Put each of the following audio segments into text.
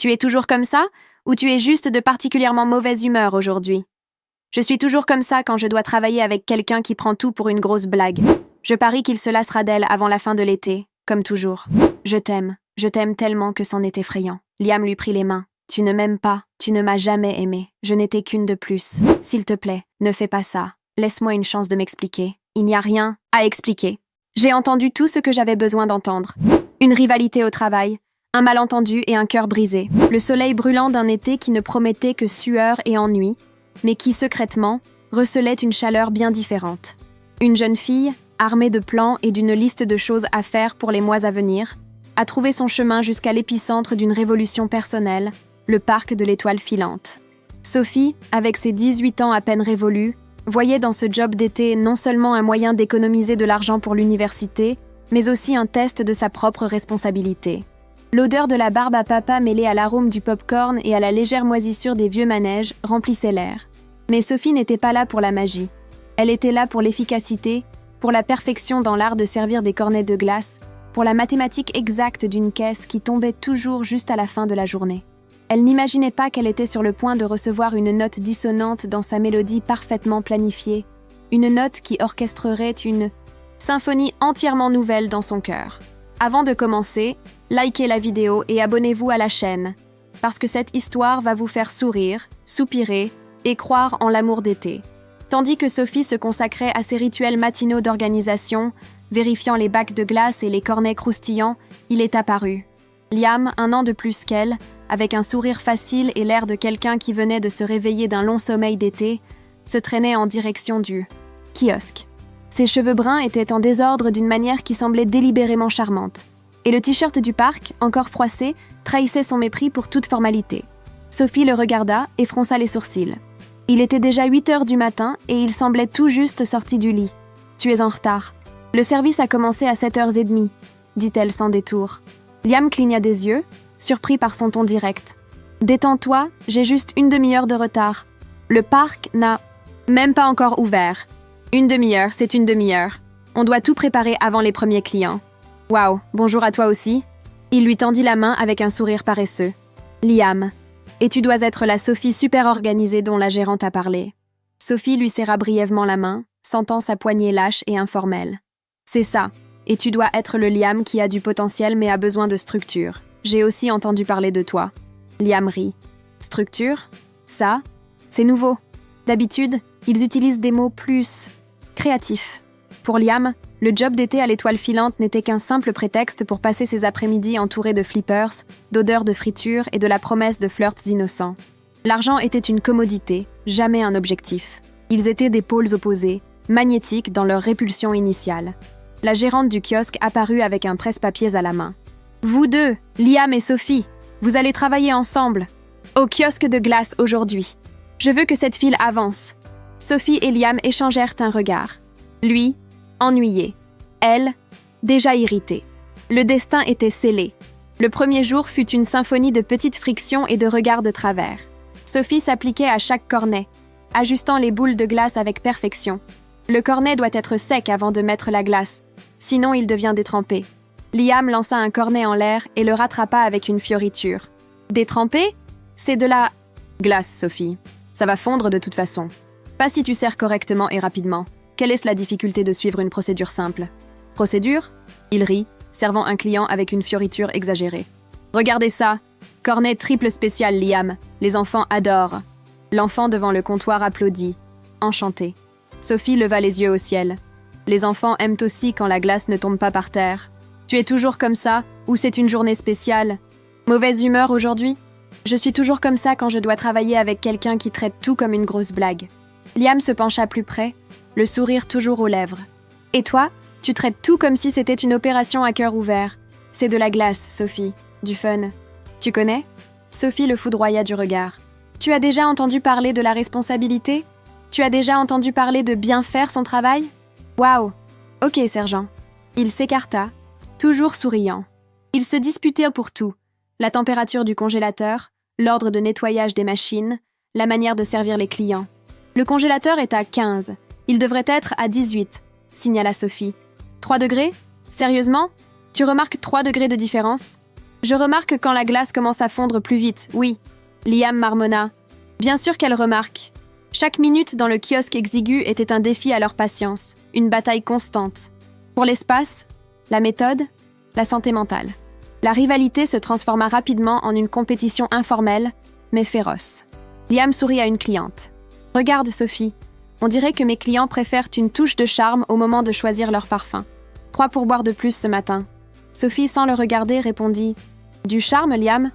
Tu es toujours comme ça, ou tu es juste de particulièrement mauvaise humeur aujourd'hui? Je suis toujours comme ça quand je dois travailler avec quelqu'un qui prend tout pour une grosse blague. Je parie qu'il se lassera d'elle avant la fin de l'été, comme toujours. Je t'aime tellement que c'en est effrayant. Liam lui prit les mains. Tu ne m'aimes pas, tu ne m'as jamais aimé. Je n'étais qu'une de plus. S'il te plaît, ne fais pas ça. Laisse-moi une chance de m'expliquer. Il n'y a rien à expliquer. J'ai entendu tout ce que j'avais besoin d'entendre. Une rivalité au travail, un malentendu et un cœur brisé. Le soleil brûlant d'un été qui ne promettait que sueur et ennui, mais qui, secrètement, recelait une chaleur bien différente. Une jeune fille, armée de plans et d'une liste de choses à faire pour les mois à venir, a trouvé son chemin jusqu'à l'épicentre d'une révolution personnelle, le parc de l'étoile filante. Sophie, avec ses 18 ans à peine révolus, voyait dans ce job d'été non seulement un moyen d'économiser de l'argent pour l'université, mais aussi un test de sa propre responsabilité. L'odeur de la barbe à papa mêlée à l'arôme du pop-corn et à la légère moisissure des vieux manèges remplissait l'air. Mais Sophie n'était pas là pour la magie. Elle était là pour l'efficacité, pour la perfection dans l'art de servir des cornets de glace, pour la mathématique exacte d'une caisse qui tombait toujours juste à la fin de la journée. Elle n'imaginait pas qu'elle était sur le point de recevoir une note dissonante dans sa mélodie parfaitement planifiée, une note qui orchestrerait une symphonie entièrement nouvelle dans son cœur. Avant de commencer, likez la vidéo et abonnez-vous à la chaîne, parce que cette histoire va vous faire sourire, soupirer et croire en l'amour d'été. Tandis que Sophie se consacrait à ses rituels matinaux d'organisation, vérifiant les bacs de glace et les cornets croustillants, il est apparu. Liam, 1 an de plus qu'elle, avec un sourire facile et l'air de quelqu'un qui venait de se réveiller d'un long sommeil d'été, se traînait en direction du kiosque. Ses cheveux bruns étaient en désordre d'une manière qui semblait délibérément charmante. Et le t-shirt du parc, encore froissé, trahissait son mépris pour toute formalité. Sophie le regarda et fronça les sourcils. Il était déjà 8 heures du matin et il semblait tout juste sorti du lit. « Tu es en retard. Le service a commencé à 7h30, dit-elle sans détour. Liam cligna des yeux, surpris par son ton direct. « Détends-toi, j'ai juste 1 demi-heure de retard. Le parc n'a même pas encore ouvert. 1 demi-heure, c'est 1 demi-heure. On doit tout préparer avant les premiers clients. Waouh, bonjour à toi aussi. » Il lui tendit la main avec un sourire paresseux. « Liam, et tu dois être la Sophie super organisée dont la gérante a parlé. » Sophie lui serra brièvement la main, sentant sa poignée lâche et informelle. « C'est ça, et tu dois être le Liam qui a du potentiel mais a besoin de structure. J'ai aussi entendu parler de toi. » Liam rit. « Structure? Ça? C'est nouveau. D'habitude, ils utilisent des mots plus créatifs. » Pour Liam, le job d'été à l'étoile filante n'était qu'un simple prétexte pour passer ses après-midi entourés de flippers, d'odeurs de friture et de la promesse de flirts innocents. L'argent était une commodité, jamais un objectif. Ils étaient des pôles opposés, magnétiques dans leur répulsion initiale. La gérante du kiosque apparut avec un presse-papiers à la main. « Vous deux, Liam et Sophie, vous allez travailler ensemble. Au kiosque de glace aujourd'hui. Je veux que cette file avance. » Sophie et Liam échangèrent un regard. Lui, ennuyé. Elle, déjà irritée. Le destin était scellé. Le premier jour fut une symphonie de petites frictions et de regards de travers. Sophie s'appliquait à chaque cornet, ajustant les boules de glace avec perfection. Le cornet doit être sec avant de mettre la glace, sinon il devient détrempé. Liam lança un cornet en l'air et le rattrapa avec une fioriture. Détrempé? C'est de la glace, Sophie. Ça va fondre de toute façon. Pas si tu sers correctement et rapidement. Quelle est la difficulté de suivre une procédure simple? Procédure? Il rit, servant un client avec une fioriture exagérée. Regardez ça! Cornet triple spécial, Liam. Les enfants adorent. L'enfant devant le comptoir applaudit. Enchanté. Sophie leva les yeux au ciel. Les enfants aiment aussi quand la glace ne tombe pas par terre. Tu es toujours comme ça, ou c'est une journée spéciale? Mauvaise humeur aujourd'hui? Je suis toujours comme ça quand je dois travailler avec quelqu'un qui traite tout comme une grosse blague. Liam se pencha plus près, le sourire toujours aux lèvres. « Et toi, tu traites tout comme si c'était une opération à cœur ouvert. C'est de la glace, Sophie. Du fun. Tu connais ?» Sophie le foudroya du regard. « Tu as déjà entendu parler de la responsabilité? Tu as déjà entendu parler de bien faire son travail? Waouh! Ok, sergent. » Il s'écarta, toujours souriant. Ils se disputaient pour tout. La température du congélateur, l'ordre de nettoyage des machines, la manière de servir les clients. Le congélateur est à 15. Il devrait être à 18, signala Sophie. 3 degrés? Sérieusement? Tu remarques 3 degrés de différence? Je remarque quand la glace commence à fondre plus vite, oui. Liam marmonna. Bien sûr qu'elle remarque. Chaque minute dans le kiosque exigu était un défi à leur patience, une bataille constante. Pour l'espace, la méthode, la santé mentale. La rivalité se transforma rapidement en une compétition informelle, mais féroce. Liam sourit à une cliente. « Regarde, Sophie, on dirait que mes clients préfèrent une touche de charme au moment de choisir leur parfum. 3 pourboires de plus ce matin. » Sophie, sans le regarder, répondit « Du charme, Liam?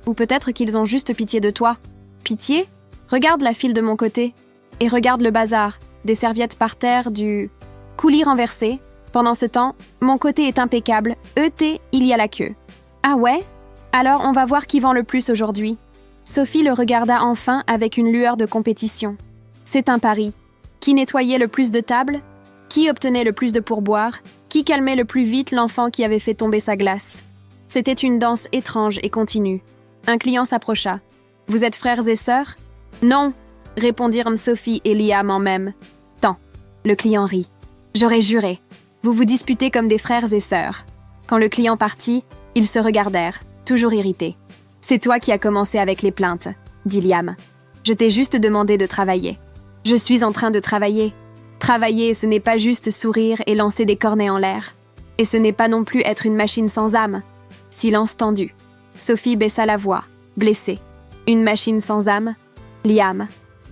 Ou peut-être qu'ils ont juste pitié de toi. » « Pitié? Regarde la file de mon côté. Et regarde le bazar, des serviettes par terre, du coulis renversé. Pendant ce temps, mon côté est impeccable. ET, il y a la queue. » « Ah ouais? Alors on va voir qui vend le plus aujourd'hui. » Sophie le regarda enfin avec une lueur de compétition. C'est un pari. Qui nettoyait le plus de tables? Qui obtenait le plus de pourboires? Qui calmait le plus vite l'enfant qui avait fait tomber sa glace? C'était une danse étrange et continue. Un client s'approcha. « Vous êtes frères et sœurs? »« Non, » répondirent Sophie et Liam en même temps. Le client rit. « J'aurais juré. Vous vous disputez comme des frères et sœurs. » Quand le client partit, ils se regardèrent, toujours irrités. « C'est toi qui as commencé avec les plaintes, » dit Liam. « Je t'ai juste demandé de travailler. »« Je suis en train de travailler. » Travailler, ce n'est pas juste sourire et lancer des cornets en l'air. Et ce n'est pas non plus être une machine sans âme. Silence tendu. Sophie baissa la voix, blessée. Une machine sans âme? Liam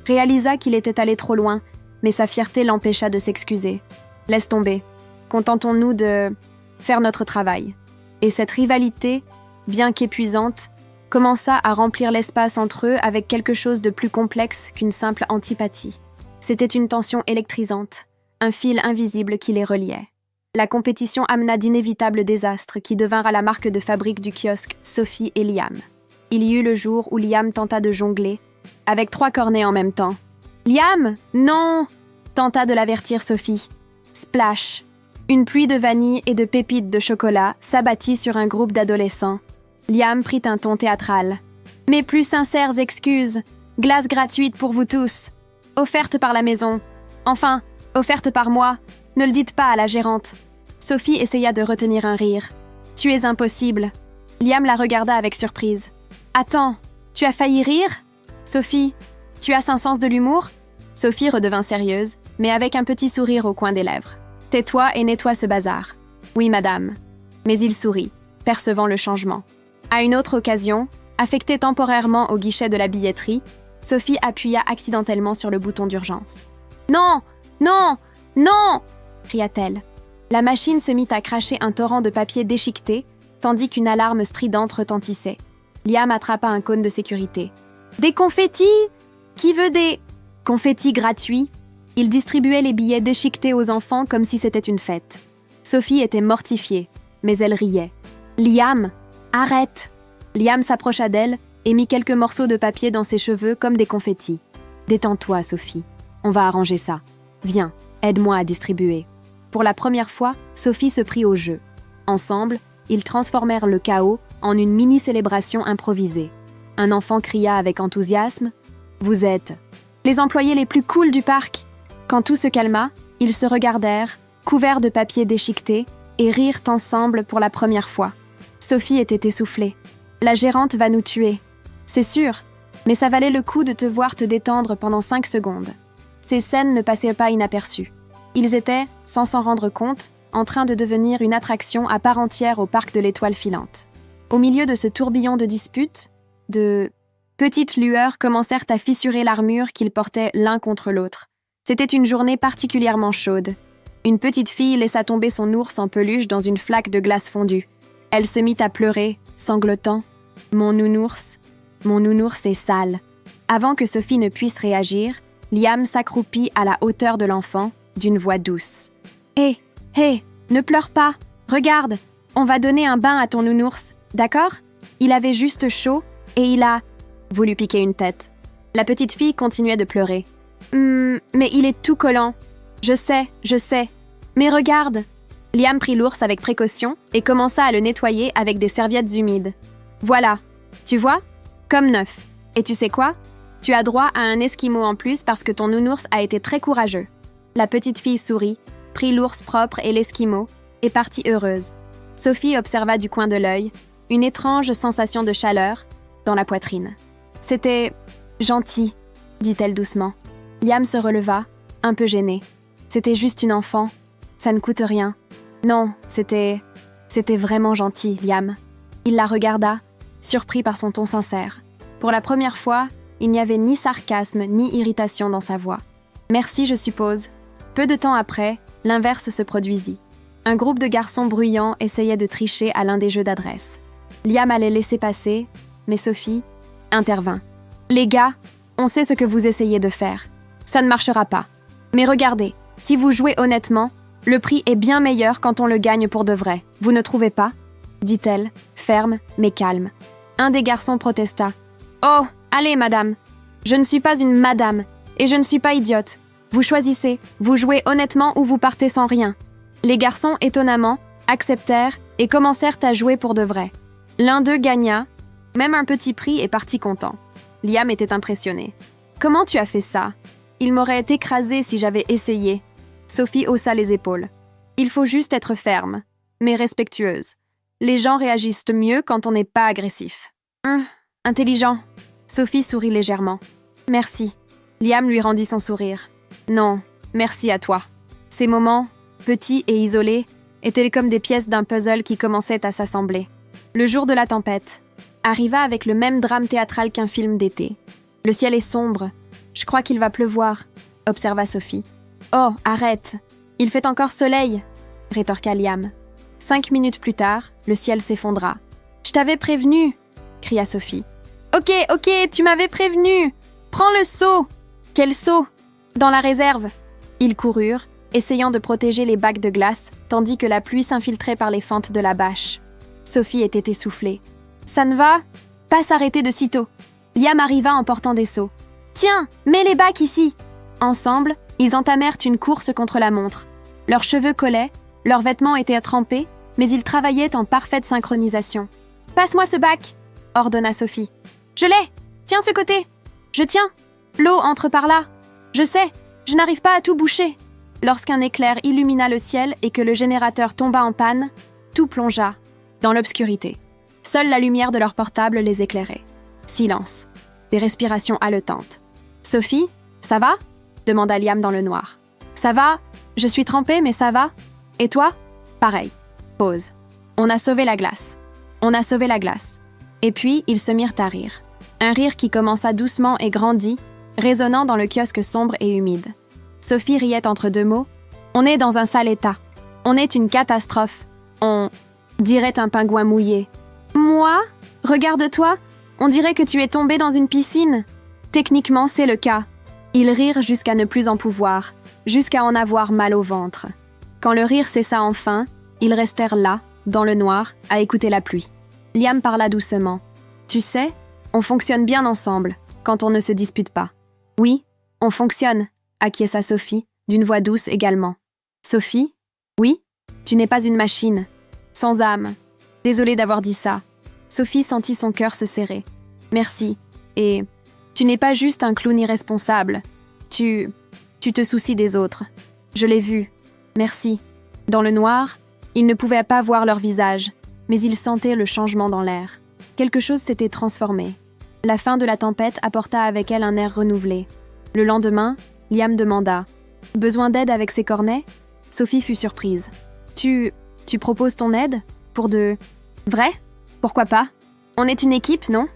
réalisa qu'il était allé trop loin, mais sa fierté l'empêcha de s'excuser. « Laisse tomber. Contentons-nous de faire notre travail. » Et cette rivalité, bien qu'épuisante, commença à remplir l'espace entre eux avec quelque chose de plus complexe qu'une simple antipathie. C'était une tension électrisante, un fil invisible qui les reliait. La compétition amena d'inévitables désastres qui devinrent la marque de fabrique du kiosque Sophie et Liam. Il y eut le jour où Liam tenta de jongler, avec 3 cornets en même temps. « Liam, non !» tenta de l'avertir Sophie. Splash! Une pluie de vanille et de pépites de chocolat s'abattit sur un groupe d'adolescents. Liam prit un ton théâtral. « Mes plus sincères excuses. Glace gratuite pour vous tous. Offerte par la maison. Enfin, offerte par moi. Ne le dites pas à la gérante. » Sophie essaya de retenir un rire. « Tu es impossible. » Liam la regarda avec surprise. « Attends, tu as failli rire? Sophie, tu as un sens de l'humour? » Sophie redevint sérieuse, mais avec un petit sourire au coin des lèvres. « Tais-toi et nettoie ce bazar. »« Oui, madame. » Mais il sourit, percevant le changement. À une autre occasion, affectée temporairement au guichet de la billetterie, Sophie appuya accidentellement sur le bouton d'urgence. « Non! Non! Non !» cria-t-elle. La machine se mit à cracher un torrent de papier déchiqueté, tandis qu'une alarme stridente retentissait. Liam attrapa un cône de sécurité. « Des confettis? Qui veut des confettis gratuits ?» Il distribuait les billets déchiquetés aux enfants comme si c'était une fête. Sophie était mortifiée, mais elle riait. « Liam, arrête !» Liam s'approcha d'elle et mit quelques morceaux de papier dans ses cheveux comme des confettis. « Détends-toi, Sophie. On va arranger ça. Viens, aide-moi à distribuer. » Pour la première fois, Sophie se prit au jeu. Ensemble, ils transformèrent le chaos en une mini-célébration improvisée. Un enfant cria avec enthousiasme « Vous êtes les employés les plus cools du parc !» Quand tout se calma, ils se regardèrent, couverts de papier déchiqueté, et rirent ensemble pour la première fois. Sophie était essoufflée. « La gérante va nous tuer. »« C'est sûr, mais ça valait le coup de te voir te détendre pendant 5 secondes. » Ces scènes ne passaient pas inaperçues. Ils étaient, sans s'en rendre compte, en train de devenir une attraction à part entière au parc de l'Étoile filante. Au milieu de ce tourbillon de disputes, de petites lueurs commencèrent à fissurer l'armure qu'ils portaient l'un contre l'autre. C'était une journée particulièrement chaude. Une petite fille laissa tomber son ours en peluche dans une flaque de glace fondue. Elle se mit à pleurer, sanglotant. « Mon nounours est sale. » Avant que Sophie ne puisse réagir, Liam s'accroupit à la hauteur de l'enfant, d'une voix douce. « Hé, ne pleure pas. Regarde, on va donner un bain à ton nounours, d'accord? Il avait juste chaud et il a voulu piquer une tête. » La petite fille continuait de pleurer. « Mais il est tout collant. Je sais. Mais regarde !» Liam prit l'ours avec précaution et commença à le nettoyer avec des serviettes humides. « Voilà, tu vois? Comme neuf. Et tu sais quoi? Tu as droit à un esquimau en plus parce que ton nounours a été très courageux. » La petite fille sourit, prit l'ours propre et l'esquimau, et partit heureuse. Sophie observa du coin de l'œil. une étrange sensation de chaleur dans la poitrine. « C'était gentil », dit-elle doucement. Liam se releva, un peu gêné. « C'était juste une enfant. Ça ne coûte rien. »« Non, c'était vraiment gentil, Liam. » Il la regarda, surpris par son ton sincère. Pour la première fois, il n'y avait ni sarcasme ni irritation dans sa voix. « Merci, je suppose. » Peu de temps après, l'inverse se produisit. Un groupe de garçons bruyants essayait de tricher à l'un des jeux d'adresse. Liam allait laisser passer, mais Sophie intervint. « Les gars, on sait ce que vous essayez de faire. Ça ne marchera pas. Mais regardez, si vous jouez honnêtement, le prix est bien meilleur quand on le gagne pour de vrai. Vous ne trouvez pas ?» dit-elle, ferme mais calme. Un des garçons protesta. « Oh, allez, madame. Je ne suis pas une madame, et je ne suis pas idiote. Vous choisissez, vous jouez honnêtement ou vous partez sans rien. » Les garçons, étonnamment, acceptèrent et commencèrent à jouer pour de vrai. L'un d'eux gagna, même un petit prix et partit content. Liam était impressionné. « Comment tu as fait ça? Il m'aurait écrasé si j'avais essayé. » Sophie haussa les épaules. « Il faut juste être ferme, mais respectueuse. Les gens réagissent mieux quand on n'est pas agressif. »« Intelligent. » Sophie sourit légèrement. « Merci. » Liam lui rendit son sourire. « Non, merci à toi. » Ces moments, petits et isolés, étaient comme des pièces d'un puzzle qui commençaient à s'assembler. Le jour de la tempête arriva avec le même drame théâtral qu'un film d'été. « Le ciel est sombre. Je crois qu'il va pleuvoir, » observa Sophie. « Oh, arrête. Il fait encore soleil, » rétorqua Liam. 5 minutes plus tard, le ciel s'effondra. « Je t'avais prévenu » cria Sophie. « Ok, tu m'avais prévenu. Prends le seau. » « Quel seau ?»« Dans la réserve. » Ils coururent, essayant de protéger les bacs de glace, tandis que la pluie s'infiltrait par les fentes de la bâche. Sophie était essoufflée. « Ça ne va pas s'arrêter de sitôt. » Liam arriva en portant des seaux. « Tiens, mets les bacs ici !» Ensemble, ils entamèrent une course contre la montre. Leurs cheveux collaient, leurs vêtements étaient trempés, mais ils travaillaient en parfaite synchronisation. « Passe-moi ce bac !» ordonna Sophie. « Je l'ai ! Tiens ce côté !»« Je tiens !» L'eau entre par là. Je sais, je n'arrive pas à tout boucher. Lorsqu'un éclair illumina le ciel et que le générateur tomba en panne, tout plongea dans l'obscurité. Seule la lumière de leur portable les éclairait. Silence. Des respirations haletantes. « Sophie, ça va ?» demanda Liam dans le noir. « Ça va, je suis trempée, mais ça va. Et toi ?»« Pareil. » Pause. « On a sauvé la glace. On a sauvé la glace. » Et puis, ils se mirent à rire. Un rire qui commença doucement et grandit, résonnant dans le kiosque sombre et humide. Sophie riait entre deux mots. « On est dans un sale état. On est une catastrophe. On dirait un pingouin mouillé. »« Moi ? Regarde-toi. On dirait que tu es tombé dans une piscine. » Techniquement, c'est le cas. Ils rirent jusqu'à ne plus en pouvoir, jusqu'à en avoir mal au ventre. Quand le rire cessa enfin, ils restèrent là, dans le noir, à écouter la pluie. Liam parla doucement. « Tu sais, on fonctionne bien ensemble, quand on ne se dispute pas. » « Oui, on fonctionne, » acquiesça Sophie, d'une voix douce également. « Sophie ? Oui ? Tu n'es pas une machine. Sans âme. Désolée d'avoir dit ça. » Sophie sentit son cœur se serrer. « Merci. Et tu n'es pas juste un clown irresponsable. Tu te soucies des autres. Je l'ai vu. Merci. » Dans le noir, ils ne pouvaient pas voir leur visage, mais ils sentaient le changement dans l'air. Quelque chose s'était transformé. La fin de la tempête apporta avec elle un air renouvelé. Le lendemain, Liam demanda « Besoin d'aide avec ces cornets ?» Sophie fut surprise. « Tu proposes ton aide ? Pour de... Vrai ? Pourquoi pas ? On est une équipe, non ?»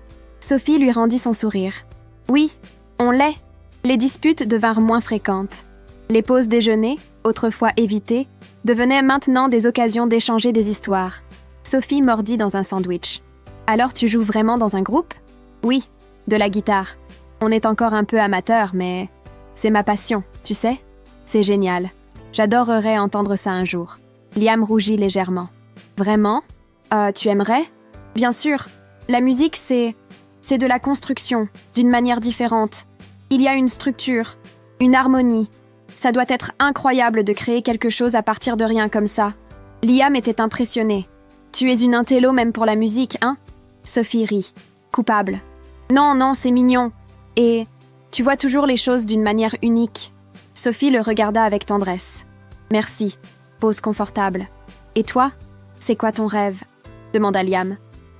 Sophie lui rendit son sourire. « Oui, on l'est. » Les disputes devinrent moins fréquentes. Les pauses déjeuner, autrefois évitées, devenaient maintenant des occasions d'échanger des histoires. Sophie mordit dans un sandwich. « Alors tu joues vraiment dans un groupe ? » « Oui, de la guitare. On est encore un peu amateur, mais c'est ma passion, tu sais ? C'est génial. J'adorerais entendre ça un jour. » Liam rougit légèrement. « Vraiment ? Tu aimerais ? » « Bien sûr. La musique, c'est de la construction, d'une manière différente. Il y a une structure, une harmonie. Ça doit être incroyable de créer quelque chose à partir de rien comme ça. » Liam était impressionné. « Tu es une intello même pour la musique, hein ?» Sophie rit. Coupable. « Non, c'est mignon. Et tu vois toujours les choses d'une manière unique. » Sophie le regarda avec tendresse. « Merci. » Pose confortable. « Et toi ? C'est quoi ton rêve ?» demanda Liam.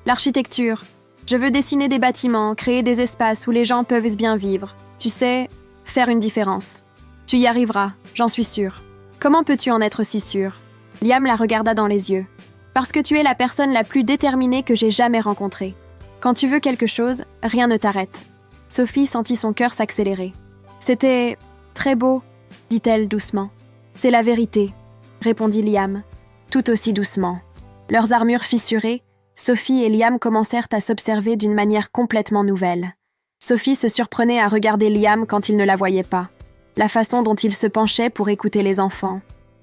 L'architecture. Je veux dessiner des bâtiments, créer des espaces où les gens peuvent bien vivre. Tu sais, faire une différence. Tu y arriveras, j'en suis sûre. Comment peux-tu en être si sûre? Liam la regarda dans les yeux. Parce que tu es la personne la plus déterminée que j'ai jamais rencontrée. Quand tu veux quelque chose, rien ne t'arrête. Sophie sentit son cœur s'accélérer. C'était très beau, dit-elle doucement. C'est la vérité, répondit Liam, tout aussi doucement. Leurs armures fissurées, Sophie et Liam commencèrent à s'observer d'une manière complètement nouvelle. Sophie se surprenait à regarder Liam quand il ne la voyait pas. La façon dont il se penchait pour écouter les enfants.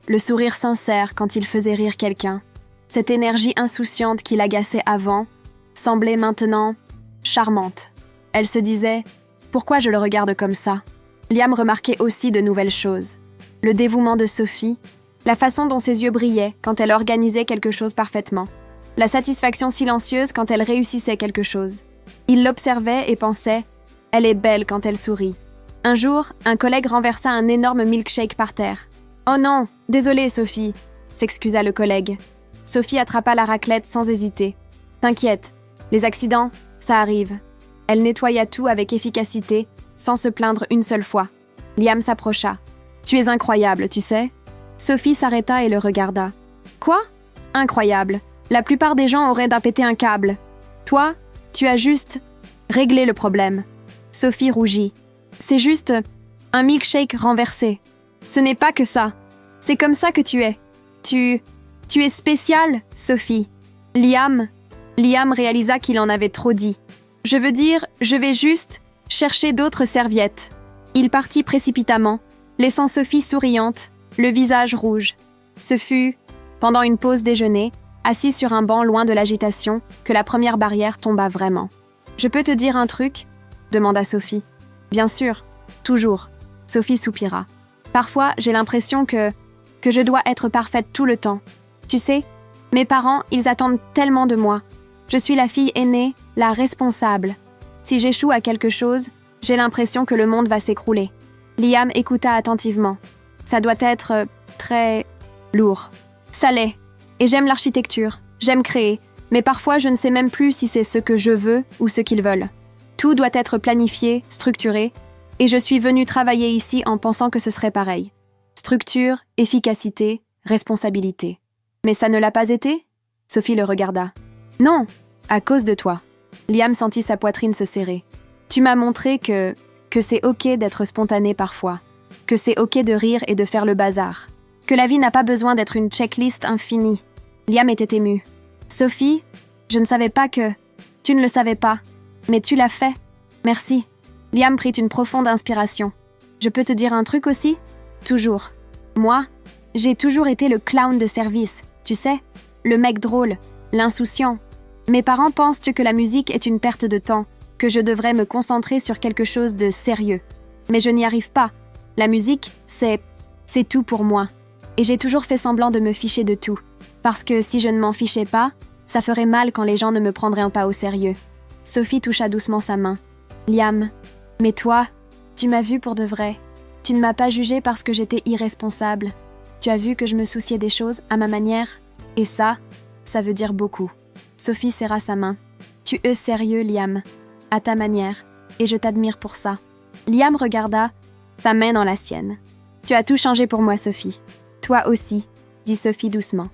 Le sourire sincère quand il faisait rire quelqu'un. Cette énergie insouciante qui l'agaçait avant semblait maintenant charmante. Elle se disait « Pourquoi je le regarde comme ça ?» Liam remarquait aussi de nouvelles choses. Le dévouement de Sophie, la façon dont ses yeux brillaient quand elle organisait quelque chose parfaitement. La satisfaction silencieuse quand elle réussissait quelque chose. Il l'observait et pensait « Elle est belle quand elle sourit ». Un jour, un collègue renversa un énorme milkshake par terre. « Oh non, désolée Sophie », s'excusa le collègue. Sophie attrapa la raclette sans hésiter. « T'inquiète, les accidents, ça arrive. » Elle nettoya tout avec efficacité, sans se plaindre une seule fois. Liam s'approcha. « Tu es incroyable, tu sais ?» Sophie s'arrêta et le regarda. « Quoi ? Incroyable. La plupart des gens auraient pété un câble. Toi, tu as juste réglé le problème. » Sophie rougit. « C'est juste un milkshake renversé. Ce n'est pas que ça. C'est comme ça que tu es. Tu es spéciale, Sophie. » Liam réalisa qu'il en avait trop dit. « Je veux dire, je vais juste chercher d'autres serviettes. » Il partit précipitamment, laissant Sophie souriante, le visage rouge. Ce fut, pendant une pause déjeuner, assis sur un banc loin de l'agitation, que la première barrière tomba vraiment. « Je peux te dire un truc ?» demanda Sophie. « Bien sûr, toujours. » Sophie soupira. « Parfois, j'ai l'impression que je dois être parfaite tout le temps. Tu sais, mes parents, ils attendent tellement de moi. Je suis la fille aînée, la responsable. Si j'échoue à quelque chose, j'ai l'impression que le monde va s'écrouler. » Liam écouta attentivement. « Ça doit être très lourd. » « Ça l'est. Et j'aime l'architecture, j'aime créer, mais parfois je ne sais même plus si c'est ce que je veux ou ce qu'ils veulent. Tout doit être planifié, structuré, et je suis venue travailler ici en pensant que ce serait pareil. Structure, efficacité, responsabilité. Mais ça ne l'a pas été ? Sophie le regarda. Non, à cause de toi. Liam sentit sa poitrine se serrer. Tu m'as montré que c'est ok d'être spontané parfois, que c'est ok de rire et de faire le bazar, que la vie n'a pas besoin d'être une checklist infinie. Liam était ému. Sophie, je ne savais pas que... Tu ne le savais pas, mais tu l'as fait. Merci. Liam prit une profonde inspiration. Je peux te dire un truc aussi ? Toujours. Moi, j'ai toujours été le clown de service, tu sais, le mec drôle, l'insouciant. Mes parents pensent que la musique est une perte de temps, que je devrais me concentrer sur quelque chose de sérieux. Mais je n'y arrive pas. La musique, c'est tout pour moi. Et j'ai toujours fait semblant de me ficher de tout. Parce que si je ne m'en fichais pas, ça ferait mal quand les gens ne me prendraient pas au sérieux. Sophie toucha doucement sa main. Liam, mais toi, tu m'as vu pour de vrai. Tu ne m'as pas jugé parce que j'étais irresponsable. Tu as vu que je me souciais des choses à ma manière. Et ça veut dire beaucoup. Sophie serra sa main. Tu es sérieux, Liam, à ta manière, et je t'admire pour ça. Liam regarda sa main dans la sienne. Tu as tout changé pour moi, Sophie. Toi aussi, dit Sophie doucement.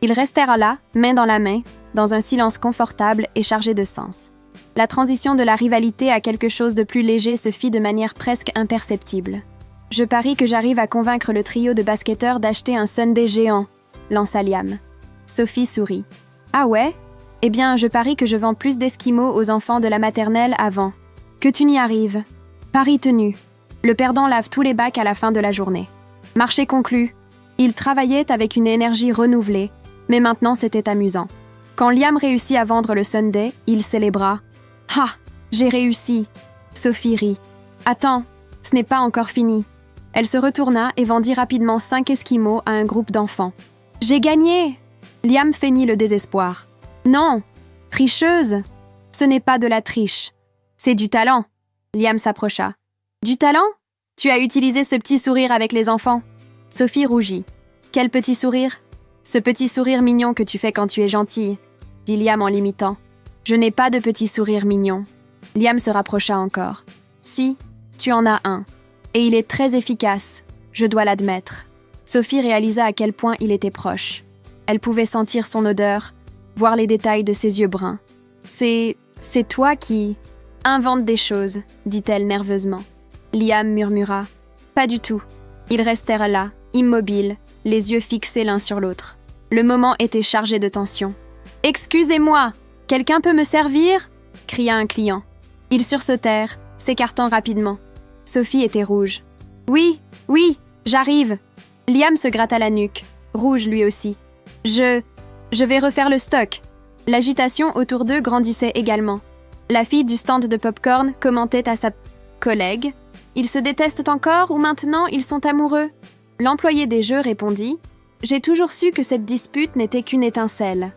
Ils restèrent là, main dans la main, dans un silence confortable et chargé de sens. La transition de la rivalité à quelque chose de plus léger se fit de manière presque imperceptible. « Je parie que j'arrive à convaincre le trio de basketteurs d'acheter un sundae géant », lança Liam. Sophie sourit. « Ah ouais ? Eh bien, je parie que je vends plus d'esquimaux aux enfants de la maternelle avant. Que tu n'y arrives. Pari tenu. Le perdant lave tous les bacs à la fin de la journée. Marché conclu. » Il travaillait avec une énergie renouvelée, mais maintenant c'était amusant. Quand Liam réussit à vendre le sundae, il célébra. « Ah, j'ai réussi !» Sophie rit. « Attends, ce n'est pas encore fini. » Elle se retourna et vendit rapidement 5 esquimaux à un groupe d'enfants. « J'ai gagné !» Liam feignit le désespoir. « Non, tricheuse ! Ce n'est pas de la triche. C'est du talent. » Liam s'approcha. « Du talent ? Tu as utilisé ce petit sourire avec les enfants. » Sophie rougit. « Quel petit sourire ? Ce petit sourire mignon que tu fais quand tu es gentille, » dit Liam en l'imitant. « Je n'ai pas de petit sourire mignon. Liam se rapprocha encore. Si, tu en as un. Et il est très efficace, je dois l'admettre. Sophie réalisa à quel point il était proche. Elle pouvait sentir son odeur, voir les détails de ses yeux bruns. C'est toi qui invente des choses, dit-elle nerveusement. Liam murmura. Pas du tout. Ils restèrent là, immobiles, les yeux fixés l'un sur l'autre. Le moment était chargé de tension. « Excusez-moi, quelqu'un peut me servir ?» cria un client. Ils sursautèrent, s'écartant rapidement. Sophie était rouge. « Oui, j'arrive !» Liam se gratta la nuque, rouge lui aussi. « Je vais refaire le stock. » L'agitation autour d'eux grandissait également. La fille du stand de popcorn commentait à sa collègue. « Ils se détestent encore ou maintenant ils sont amoureux ?» L'employé des jeux répondit « J'ai toujours su que cette dispute n'était qu'une étincelle. »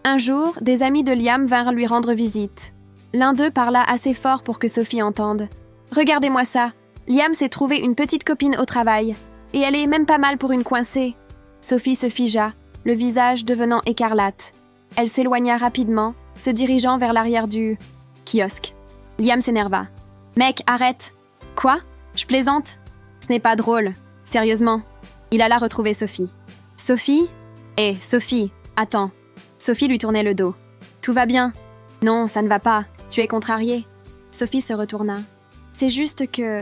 Un jour, des amis de Liam vinrent lui rendre visite. L'un d'eux parla assez fort pour que Sophie entende. « Regardez-moi ça. Liam s'est trouvé une petite copine au travail. Et elle est même pas mal pour une coincée. » Sophie se figea, le visage devenant écarlate. Elle s'éloigna rapidement, se dirigeant vers l'arrière du kiosque. Liam s'énerva. « Mec, arrête !»« Quoi ? Je plaisante ? Ce n'est pas drôle. Sérieusement. » Il alla retrouver Sophie. « Sophie ? Sophie, attends. » Sophie lui tournait le dos. « Tout va bien. »« Non, ça ne va pas. Tu es contrariée. » Sophie se retourna. « C'est juste que...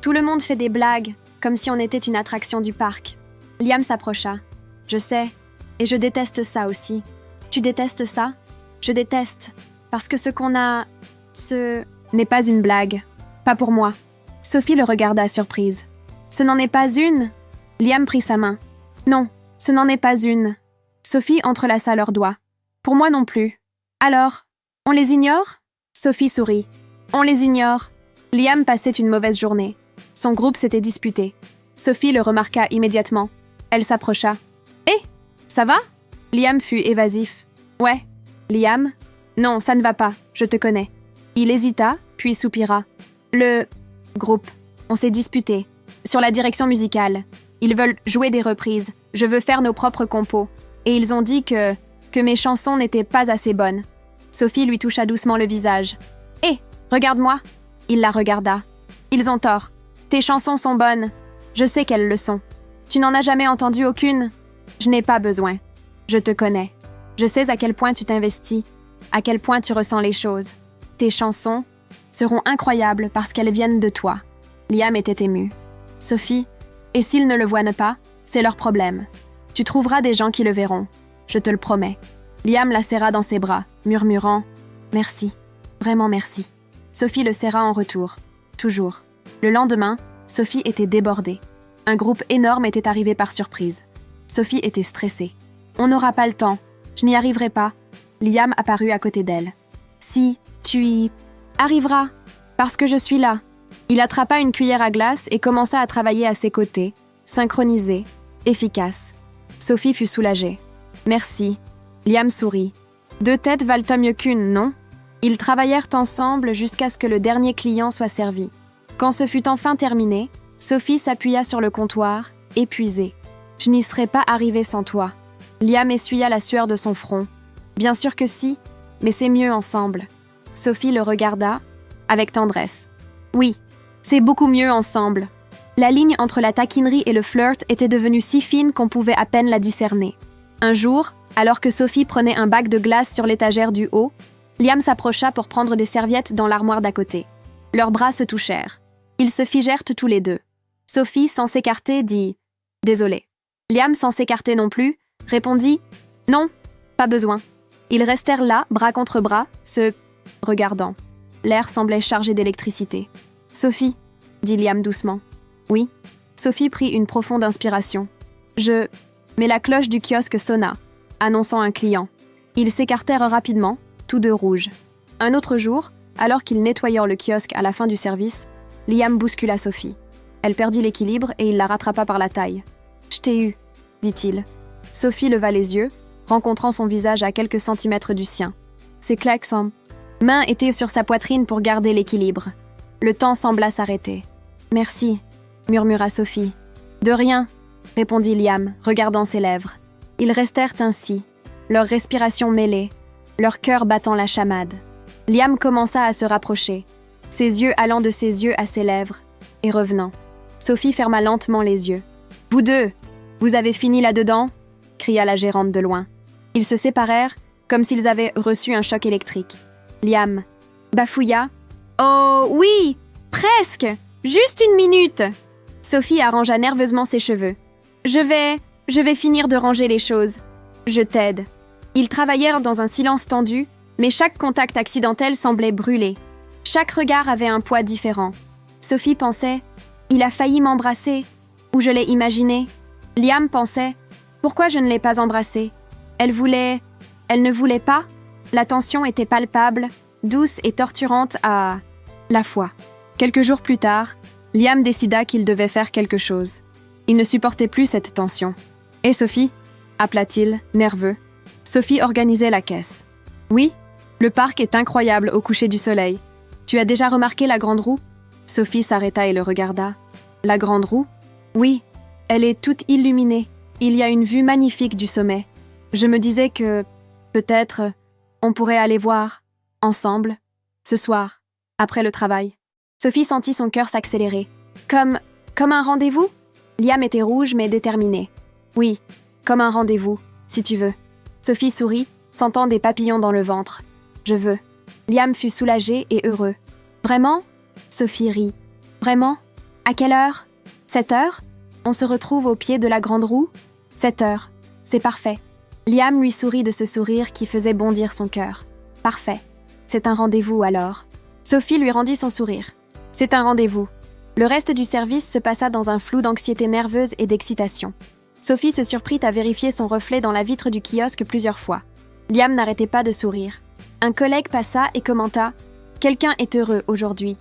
tout le monde fait des blagues, comme si on était une attraction du parc. » Liam s'approcha. « Je sais. Et je déteste ça aussi. » « Tu détestes ça ? Je déteste. Parce que ce qu'on a... ce n'est pas une blague. Pas pour moi. » Sophie le regarda surprise. « Ce n'en est pas une ?» Liam prit sa main. « Non, ce n'en est pas une. » Sophie entrelaça leurs doigts. « Pour moi non plus. »« Alors, on les ignore ?» Sophie sourit. « On les ignore. » Liam passait une mauvaise journée. Son groupe s'était disputé. Sophie le remarqua immédiatement. Elle s'approcha. « Hé, ça va ?» Liam fut évasif. « Ouais. »« Liam ? Non, ça ne va pas, je te connais. » Il hésita, puis soupira. « Le... groupe. On s'est disputé. Sur la direction musicale. Ils veulent jouer des reprises. Je veux faire nos propres compos. Et ils ont dit que mes chansons n'étaient pas assez bonnes. » Sophie lui toucha doucement le visage. « Hé, regarde-moi !» Il la regarda. « Ils ont tort. Tes chansons sont bonnes. Je sais qu'elles le sont. Tu n'en as jamais entendu aucune ? Je n'ai pas besoin. Je te connais. Je sais à quel point tu t'investis, à quel point tu ressens les choses. Tes chansons seront incroyables parce qu'elles viennent de toi. » Liam était ému. « Sophie, et s'ils ne le voient pas, c'est leur problème. Tu trouveras des gens qui le verront. Je te le promets. » Liam la serra dans ses bras, murmurant « Merci, vraiment merci. » Sophie le serra en retour. Toujours. Le lendemain, Sophie était débordée. Un groupe énorme était arrivé par surprise. Sophie était stressée. « On n'aura pas le temps. Je n'y arriverai pas. » Liam apparut à côté d'elle. « Si, tu y arriveras, parce que je suis là. » Il attrapa une cuillère à glace et commença à travailler à ses côtés, synchronisé, efficace. Sophie fut soulagée. « Merci. » Liam sourit. « 2 têtes valent mieux qu'une, non ?» Ils travaillèrent ensemble jusqu'à ce que le dernier client soit servi. Quand ce fut enfin terminé, Sophie s'appuya sur le comptoir, épuisée. « Je n'y serais pas arrivée sans toi. » Liam essuya la sueur de son front. « Bien sûr que si, mais c'est mieux ensemble. » Sophie le regarda, avec tendresse. « Oui, c'est beaucoup mieux ensemble. » La ligne entre la taquinerie et le flirt était devenue si fine qu'on pouvait à peine la discerner. Un jour, alors que Sophie prenait un bac de glace sur l'étagère du haut, Liam s'approcha pour prendre des serviettes dans l'armoire d'à côté. Leurs bras se touchèrent. Ils se figèrent tous les deux. Sophie, sans s'écarter, dit « Désolée ». Liam, sans s'écarter non plus, répondit « Non, pas besoin ». Ils restèrent là, bras contre bras, se regardant. L'air semblait chargé d'électricité. « Sophie », dit Liam doucement. « Oui ». Sophie prit une profonde inspiration. « Mais la cloche du kiosque sonna, annonçant un client. Ils s'écartèrent rapidement, tous deux rouges. Un autre jour, alors qu'ils nettoyèrent le kiosque à la fin du service, Liam bouscula Sophie. Elle perdit l'équilibre et il la rattrapa par la taille. « Je t'ai eu », dit-il. Sophie leva les yeux, rencontrant son visage à quelques centimètres du sien. Ses klaxons. Mains étaient sur sa poitrine pour garder l'équilibre. Le temps sembla s'arrêter. « Merci », murmura Sophie. « De rien », répondit Liam, regardant ses lèvres. Ils restèrent ainsi, leur respiration mêlée, leur cœur battant la chamade. Liam commença à se rapprocher, ses yeux allant de ses yeux à ses lèvres, et revenant. Sophie ferma lentement les yeux. « Vous deux, vous avez fini là-dedans » cria la gérante de loin. Ils se séparèrent, comme s'ils avaient reçu un choc électrique. Liam bafouilla. « Oh, oui, presque, juste une minute !» Sophie arrangea nerveusement ses cheveux. « Je vais finir de ranger les choses. Je t'aide. » Ils travaillèrent dans un silence tendu, mais chaque contact accidentel semblait brûler. Chaque regard avait un poids différent. Sophie pensait « Il a failli m'embrasser » ou « Je l'ai imaginé ». Liam pensait « Pourquoi je ne l'ai pas embrassé ?» Elle ne voulait pas. La tension était palpable, douce et torturante à la fois. Quelques jours plus tard, Liam décida qu'il devait faire quelque chose. Il ne supportait plus cette tension. « Et Sophie ?» appela-t-il, nerveux. Sophie organisait la caisse. « Oui, le parc est incroyable au coucher du soleil. Tu as déjà remarqué la grande roue ?» Sophie s'arrêta et le regarda. « La grande roue ?»« Oui, elle est toute illuminée. Il y a une vue magnifique du sommet. Je me disais que, peut-être, on pourrait aller voir, ensemble, ce soir, après le travail. » Sophie sentit son cœur s'accélérer. « Comme un rendez-vous ?» Liam était rouge mais déterminé. « Oui, comme un rendez-vous, si tu veux. » Sophie sourit, sentant des papillons dans le ventre. « Je veux. » Liam fut soulagé et heureux. « Vraiment ?» Sophie rit. « Vraiment ? À quelle heure ? 7 heures ? On se retrouve au pied de la grande roue ? 7 heures. C'est parfait. » Liam lui sourit de ce sourire qui faisait bondir son cœur. « Parfait. C'est un rendez-vous alors. » Sophie lui rendit son sourire. « C'est un rendez-vous. » Le reste du service se passa dans un flou d'anxiété nerveuse et d'excitation. Sophie se surprit à vérifier son reflet dans la vitre du kiosque plusieurs fois. Liam n'arrêtait pas de sourire. Un collègue passa et commenta « Quelqu'un est heureux aujourd'hui. »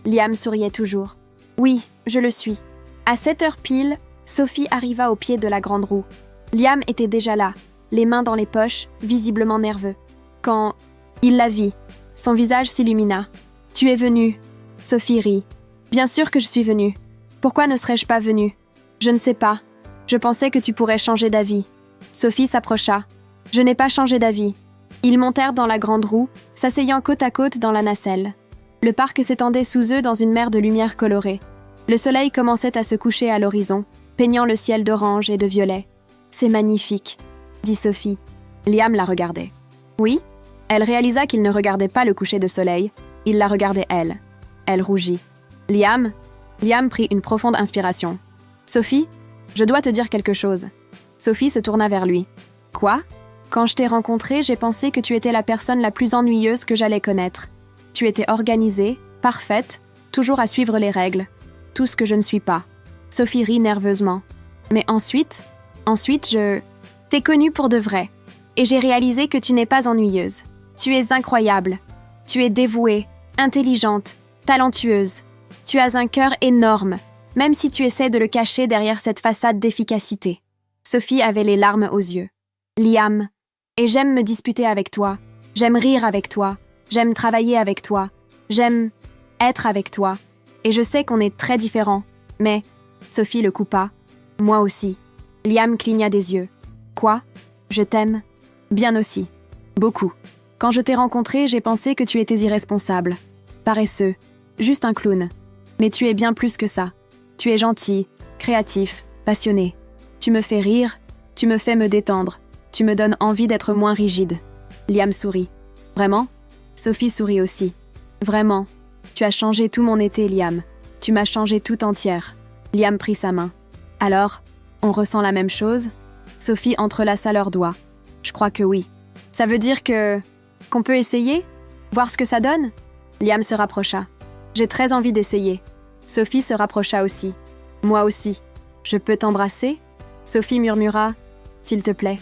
Liam souriait toujours. « Oui, je le suis. » À 7 heures pile, Sophie arriva au pied de la grande roue. Liam était déjà là, les mains dans les poches, visiblement nerveux. Quand il la vit, son visage s'illumina. « Tu es venue. » Sophie rit. « Bien sûr que je suis venue. Pourquoi ne serais-je pas venue ? Je ne sais pas. Je pensais que tu pourrais changer d'avis. » Sophie s'approcha. « Je n'ai pas changé d'avis. » Ils montèrent dans la grande roue, s'asseyant côte à côte dans la nacelle. Le parc s'étendait sous eux dans une mer de lumière colorée. Le soleil commençait à se coucher à l'horizon, peignant le ciel d'orange et de violet. « C'est magnifique, » dit Sophie. Liam la regardait. « Oui ?» Elle réalisa qu'il ne regardait pas le coucher de soleil, il la regardait elle. Elle rougit. « Liam ?» Liam prit une profonde inspiration. « Sophie, je dois te dire quelque chose. » Sophie se tourna vers lui. « Quoi ? Quand je t'ai rencontrée, j'ai pensé que tu étais la personne la plus ennuyeuse que j'allais connaître. Tu étais organisée, parfaite, toujours à suivre les règles. Tout ce que je ne suis pas. » Sophie rit nerveusement. « Mais ensuite, je t'ai connue pour de vrai. Et j'ai réalisé que tu n'es pas ennuyeuse. Tu es incroyable. Tu es dévouée, intelligente, talentueuse. Tu as un cœur énorme, même si tu essaies de le cacher derrière cette façade d'efficacité. » Sophie avait les larmes aux yeux. « Liam, et j'aime me disputer avec toi. J'aime rire avec toi. J'aime travailler avec toi. J'aime être avec toi. Et je sais qu'on est très différents. Mais... » Sophie le coupa. « Moi aussi. » Liam cligna des yeux. « Quoi ? Je t'aime. Bien aussi. Beaucoup. Quand je t'ai rencontré, j'ai pensé que tu étais irresponsable. Paresseux. Juste un clown. Mais tu es bien plus que ça. Tu es gentil, créatif, passionné. Tu me fais rire, tu me fais me détendre. Tu me donnes envie d'être moins rigide. » Liam sourit. « Vraiment ? » Sophie sourit aussi. « Vraiment. Tu as changé tout mon été, Liam. Tu m'as changé tout entière. » Liam prit sa main. « Alors, on ressent la même chose ?» Sophie entrelaça leurs doigts. « Je crois que oui. Ça veut dire qu'on peut essayer ? Voir ce que ça donne ?» Liam se rapprocha. « J'ai très envie d'essayer. » Sophie se rapprocha aussi. « Moi aussi. Je peux t'embrasser ?» Sophie murmura « S'il te plaît. »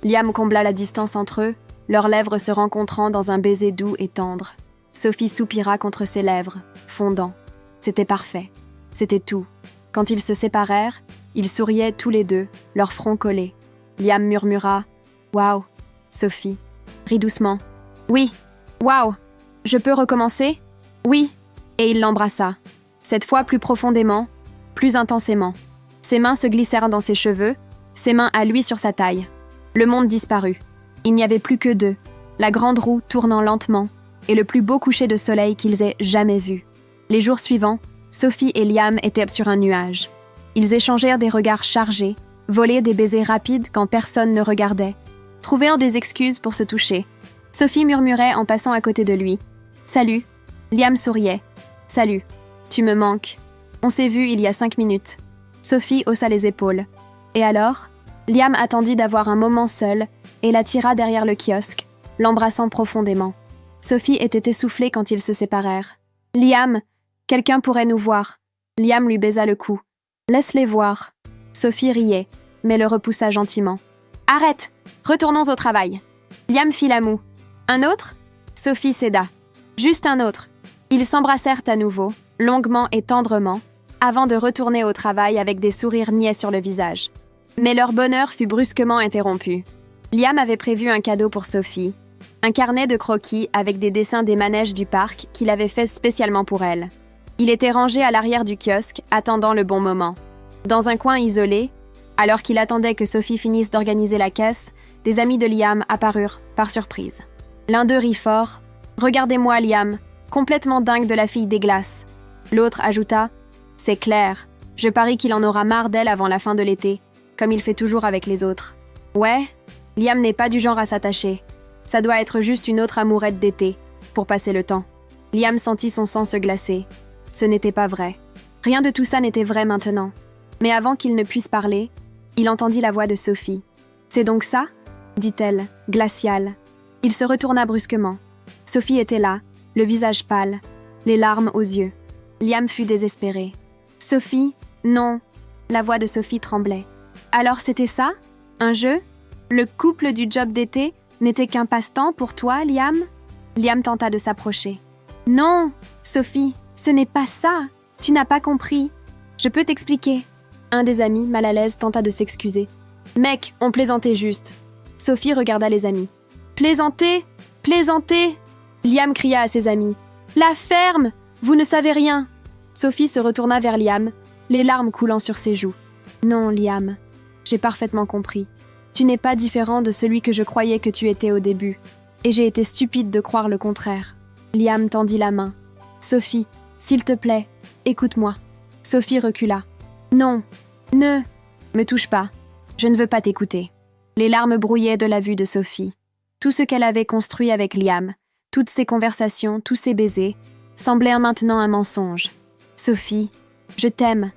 Liam combla la distance entre eux, leurs lèvres se rencontrant dans un baiser doux et tendre. Sophie soupira contre ses lèvres, fondant. C'était parfait. C'était tout. Quand ils se séparèrent, ils souriaient tous les deux, leurs fronts collés. Liam murmura « Waouh !» Sophie rit doucement. « Oui, waouh ! Je peux recommencer ? Oui !» Et il l'embrassa. Cette fois plus profondément, plus intensément. Ses mains se glissèrent dans ses cheveux, ses mains à lui sur sa taille. Le monde disparut. Il n'y avait plus que deux, la grande roue tournant lentement, et le plus beau coucher de soleil qu'ils aient jamais vu. Les jours suivants, Sophie et Liam étaient sur un nuage. Ils échangèrent des regards chargés, volaient des baisers rapides quand personne ne regardait, trouvèrent des excuses pour se toucher. Sophie murmurait en passant à côté de lui. « Salut ». Liam souriait. « Salut. Tu me manques. On s'est vu il y a 5 minutes. » Sophie haussa les épaules. « Et alors ?» Liam attendit d'avoir un moment seul et la tira derrière le kiosque, l'embrassant profondément. Sophie était essoufflée quand ils se séparèrent. « Liam, quelqu'un pourrait nous voir. » Liam lui baisa le cou. « Laisse-les voir. » Sophie riait, mais le repoussa gentiment. « Arrête! Retournons au travail. » Liam fit la moue. « Un autre ?» Sophie céda. « Juste un autre. » Ils s'embrassèrent à nouveau, longuement et tendrement, avant de retourner au travail avec des sourires niais sur le visage. Mais leur bonheur fut brusquement interrompu. Liam avait prévu un cadeau pour Sophie, un carnet de croquis avec des dessins des manèges du parc qu'il avait fait spécialement pour elle. Il était rangé à l'arrière du kiosque, attendant le bon moment. Dans un coin isolé, alors qu'il attendait que Sophie finisse d'organiser la caisse, des amis de Liam apparurent, par surprise. L'un d'eux rit fort. « Regardez-moi, Liam, complètement dingue de la fille des glaces. » L'autre ajouta « C'est clair, je parie qu'il en aura marre d'elle avant la fin de l'été, comme il fait toujours avec les autres. » Ouais, Liam n'est pas du genre à s'attacher. Ça doit être juste une autre amourette d'été, pour passer le temps. Liam sentit son sang se glacer. Ce n'était pas vrai. Rien de tout ça n'était vrai maintenant. Mais avant qu'il ne puisse parler, il entendit la voix de Sophie. « C'est donc ça ?» dit-elle, glaciale. Il se retourna brusquement. Sophie était là, le visage pâle, les larmes aux yeux. Liam fut désespéré. « Sophie, non !» La voix de Sophie tremblait. « Alors c'était ça? Un jeu? Le couple du job d'été n'était qu'un passe-temps pour toi, Liam ?» Liam tenta de s'approcher. « Non, Sophie, ce n'est pas ça. Tu n'as pas compris. Je peux t'expliquer. » Un des amis, mal à l'aise, tenta de s'excuser. « Mec, on plaisantait juste. » Sophie regarda les amis. « Plaisanter? Plaisanter !» Liam cria à ses amis. « La ferme! Vous ne savez rien !» Sophie se retourna vers Liam, les larmes coulant sur ses joues. « Non, Liam, j'ai parfaitement compris. Tu n'es pas différent de celui que je croyais que tu étais au début. Et j'ai été stupide de croire le contraire. » Liam tendit la main. « Sophie, s'il te plaît, écoute-moi. » Sophie recula. « Non, ne me touche pas. Je ne veux pas t'écouter. » Les larmes brouillaient de la vue de Sophie. Tout ce qu'elle avait construit avec Liam, toutes ses conversations, tous ses baisers, semblaient maintenant un mensonge. « Sophie, je t'aime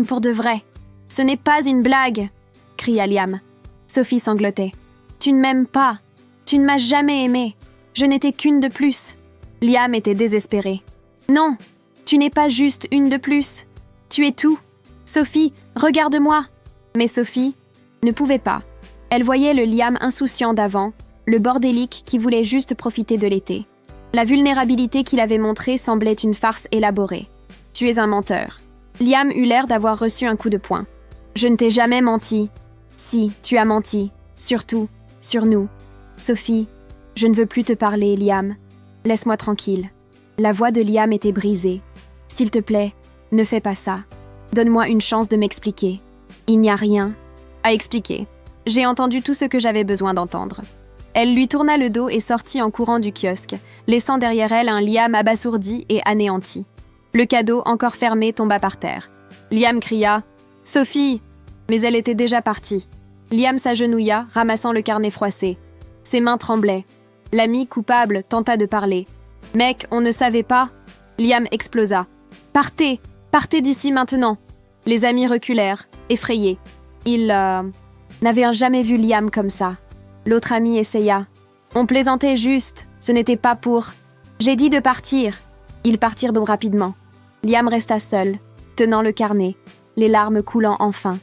pour de vrai. Ce n'est pas une blague !» cria Liam. Sophie sanglotait. « Tu ne m'aimes pas. Tu ne m'as jamais aimée. Je n'étais qu'une de plus. » Liam était désespéré. « Non, tu n'es pas juste une de plus. Tu es tout. Sophie, regarde-moi !» Mais Sophie ne pouvait pas. Elle voyait le Liam insouciant d'avant, le bordélique qui voulait juste profiter de l'été. La vulnérabilité qu'il avait montrée semblait une farce élaborée. « Tu es un menteur. » Liam eut l'air d'avoir reçu un coup de poing. « Je ne t'ai jamais menti. » « Si, tu as menti. Surtout, sur nous. » « Sophie, je ne veux plus te parler, Liam. Laisse-moi tranquille. » La voix de Liam était brisée. « S'il te plaît, ne fais pas ça. Donne-moi une chance de m'expliquer. Il n'y a rien à expliquer. J'ai entendu tout ce que j'avais besoin d'entendre. » Elle lui tourna le dos et sortit en courant du kiosque, laissant derrière elle un Liam abasourdi et anéanti. Le cadeau, encore fermé, tomba par terre. Liam cria « Sophie !» Mais elle était déjà partie. Liam s'agenouilla, ramassant le carnet froissé. Ses mains tremblaient. L'ami coupable tenta de parler. « Mec, on ne savait pas !» Liam explosa. « Partez! Partez d'ici maintenant !» Les amis reculèrent, effrayés. Ils n'avaient jamais vu Liam comme ça. L'autre ami essaya. « On plaisantait juste, ce n'était pas pour... » « J'ai dit de partir !» Ils partirent rapidement. Liam resta seul, tenant le carnet, les larmes coulant enfin.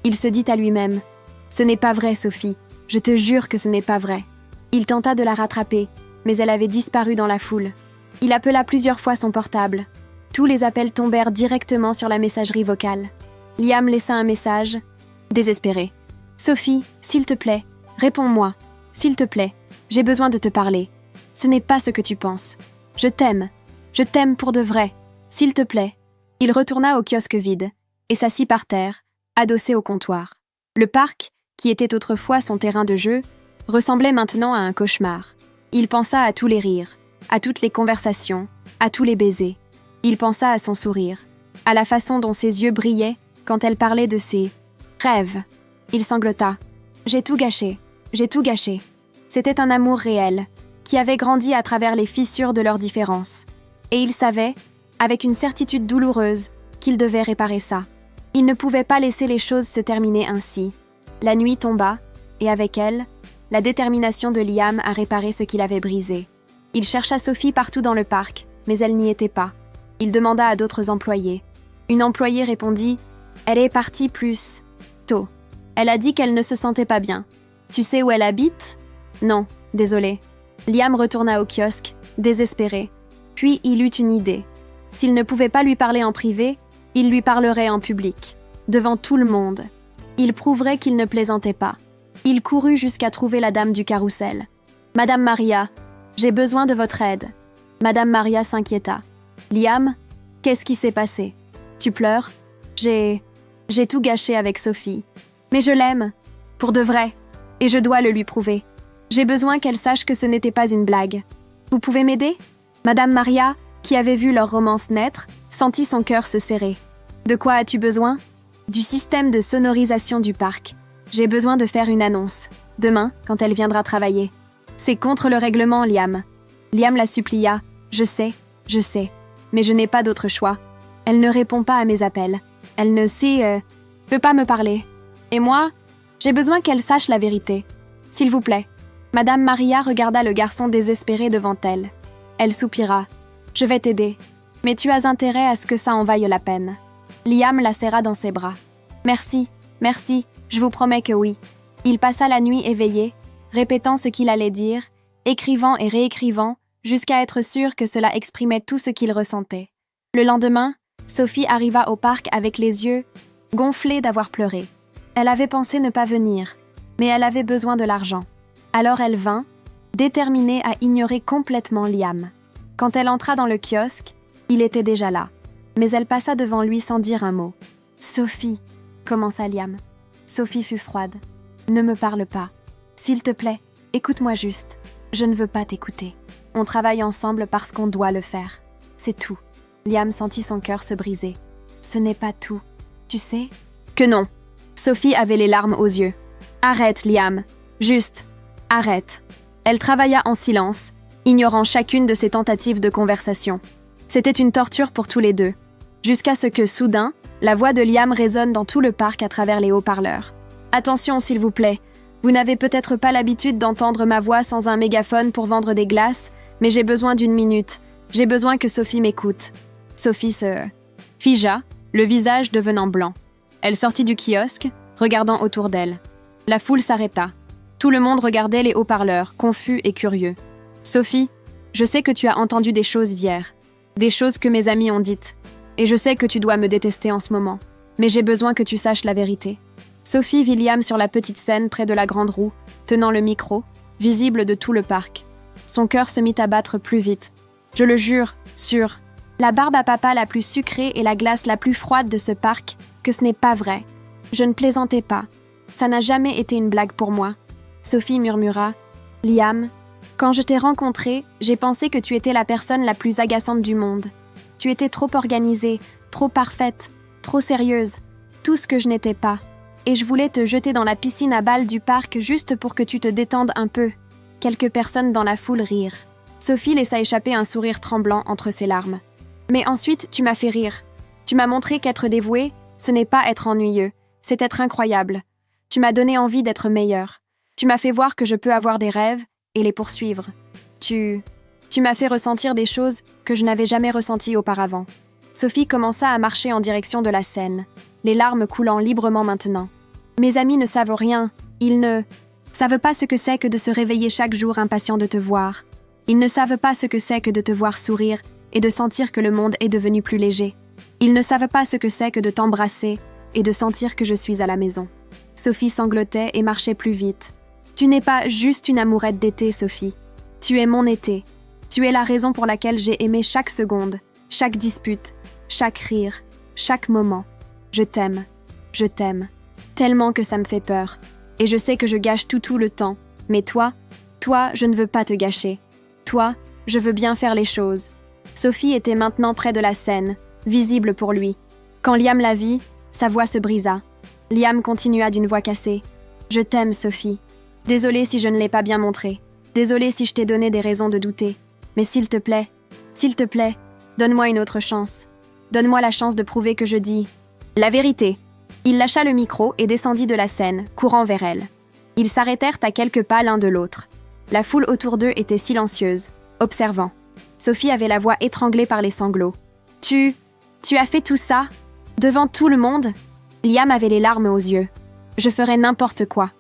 Il se dit à lui-même « Ce n'est pas vrai, Sophie. Je te jure que ce n'est pas vrai. » Il tenta de la rattraper, mais elle avait disparu dans la foule. Il appela plusieurs fois son portable. Tous les appels tombèrent directement sur la messagerie vocale. Liam laissa un message, désespéré. « Sophie, s'il te plaît, réponds-moi. S'il te plaît, j'ai besoin de te parler. Ce n'est pas ce que tu penses. Je t'aime pour de vrai. S'il te plaît. » Il retourna au kiosque vide et s'assit par terre, adossé au comptoir. Le parc, qui était autrefois son terrain de jeu, ressemblait maintenant à un cauchemar. Il pensa à tous les rires, à toutes les conversations, à tous les baisers. Il pensa à son sourire, à la façon dont ses yeux brillaient quand elle parlait de ses rêves. Il sanglota. J'ai tout gâché, j'ai tout gâché. C'était un amour réel, qui avait grandi à travers les fissures de leurs différences. Et il savait, avec une certitude douloureuse, qu'il devait réparer ça. Il ne pouvait pas laisser les choses se terminer ainsi. La nuit tomba, et avec elle, la détermination de Liam à réparer ce qu'il avait brisé. Il chercha Sophie partout dans le parc, mais elle n'y était pas. Il demanda à d'autres employés. Une employée répondit « Elle est partie plus tôt. Elle a dit qu'elle ne se sentait pas bien. Tu sais où elle habite ?»« Non, désolé. » Liam retourna au kiosque, désespéré. Puis il eut une idée. S'il ne pouvait pas lui parler en privé, il lui parlerait en public, devant tout le monde. Il prouverait qu'il ne plaisantait pas. Il courut jusqu'à trouver la dame du carrousel. « Madame Maria, j'ai besoin de votre aide. » Madame Maria s'inquiéta. « Liam, qu'est-ce qui s'est passé? Tu pleures? J'ai tout gâché avec Sophie. Mais je l'aime, pour de vrai, et je dois le lui prouver. J'ai besoin qu'elle sache que ce n'était pas une blague. Vous pouvez m'aider ?» Madame Maria, qui avait vu leur romance naître, sentit son cœur se serrer. « De quoi as-tu besoin ?»« Du système de sonorisation du parc. J'ai besoin de faire une annonce, demain, quand elle viendra travailler. C'est contre le règlement, Liam. » Liam la supplia. « Je sais, mais je n'ai pas d'autre choix. Elle ne répond pas à mes appels. Elle ne peut pas me parler. Et moi, j'ai besoin qu'elle sache la vérité. S'il vous plaît. » Madame Maria regarda le garçon désespéré devant elle. Elle soupira. « Je vais t'aider, mais tu as intérêt à ce que ça en vaille la peine. » Liam la serra dans ses bras. « Merci, je vous promets que oui. » Il passa la nuit éveillé, répétant ce qu'il allait dire, écrivant et réécrivant, jusqu'à être sûr que cela exprimait tout ce qu'il ressentait. Le lendemain, Sophie arriva au parc avec les yeux gonflés d'avoir pleuré. Elle avait pensé ne pas venir, mais elle avait besoin de l'argent. Alors elle vint, déterminée à ignorer complètement Liam. Quand elle entra dans le kiosque, il était déjà là, mais elle passa devant lui sans dire un mot. « Sophie » commença Liam. Sophie fut froide. « Ne me parle pas. S'il te plaît, écoute-moi juste. Je ne veux pas t'écouter. On travaille ensemble parce qu'on doit le faire. C'est tout. » Liam sentit son cœur se briser. « Ce n'est pas tout. Tu sais ?» « Que non. » Sophie avait les larmes aux yeux. « Arrête, Liam. Juste. Arrête. » Elle travailla en silence, ignorant chacune de ses tentatives de conversation. C'était une torture pour tous les deux. Jusqu'à ce que, soudain, la voix de Liam résonne dans tout le parc à travers les haut-parleurs. « Attention, s'il vous plaît. Vous n'avez peut-être pas l'habitude d'entendre ma voix sans un mégaphone pour vendre des glaces, mais j'ai besoin d'une minute. J'ai besoin que Sophie m'écoute. » Sophie se figea, le visage devenant blanc. Elle sortit du kiosque, regardant autour d'elle. La foule s'arrêta. Tout le monde regardait les haut-parleurs, confus et curieux. « Sophie, je sais que tu as entendu des choses hier, des choses que mes amis ont dites, et je sais que tu dois me détester en ce moment, mais j'ai besoin que tu saches la vérité. » Sophie vit Liam sur la petite scène près de la grande roue, tenant le micro, visible de tout le parc. Son cœur se mit à battre plus vite. « Je le jure, sur la barbe à papa la plus sucrée et la glace la plus froide de ce parc, que ce n'est pas vrai. Je ne plaisantais pas. Ça n'a jamais été une blague pour moi. » Sophie murmura. « Liam, quand je t'ai rencontré, j'ai pensé que tu étais la personne la plus agaçante du monde. Tu étais trop organisée, trop parfaite, trop sérieuse, tout ce que je n'étais pas. Et je voulais te jeter dans la piscine à balles du parc juste pour que tu te détendes un peu. » Quelques personnes dans la foule rirent. Sophie laissa échapper un sourire tremblant entre ses larmes. « Mais ensuite, tu m'as fait rire. Tu m'as montré qu'être dévoué, ce n'est pas être ennuyeux, c'est être incroyable. Tu m'as donné envie d'être meilleure. Tu m'as fait voir que je peux avoir des rêves et les poursuivre. Tu m'as fait ressentir des choses que je n'avais jamais ressenties auparavant. » Sophie commença à marcher en direction de la scène, les larmes coulant librement maintenant. « Mes amis ne savent rien. Ils ne savent pas ce que c'est que de se réveiller chaque jour impatient de te voir. Ils ne savent pas ce que c'est que de te voir sourire et de sentir que le monde est devenu plus léger. Ils ne savent pas ce que c'est que de t'embrasser et de sentir que je suis à la maison. » Sophie sanglotait et marchait plus vite. « Tu n'es pas juste une amourette d'été, Sophie. Tu es mon été. Tu es la raison pour laquelle j'ai aimé chaque seconde, chaque dispute, chaque rire, chaque moment. Je t'aime, tellement que ça me fait peur. Et je sais que je gâche tout le temps. Mais toi, je ne veux pas te gâcher. Toi, Je veux bien faire les choses. Sophie était maintenant près de la scène, visible pour lui. Quand Liam la vit, sa voix se brisa. Liam continua d'une voix cassée. « Je t'aime, Sophie. Désolée si je ne l'ai pas bien montré. Désolée si je t'ai donné des raisons de douter. Mais s'il te plaît, donne-moi une autre chance. Donne-moi la chance de prouver que je dis la vérité. » Il lâcha le micro et descendit de la scène, courant vers elle. Ils s'arrêtèrent à quelques pas l'un de l'autre. La foule autour d'eux était silencieuse, observant. Sophie avait la voix étranglée par les sanglots. « Tu as fait tout ça? Devant tout le monde ?» Liam avait les larmes aux yeux. « Je ferai n'importe quoi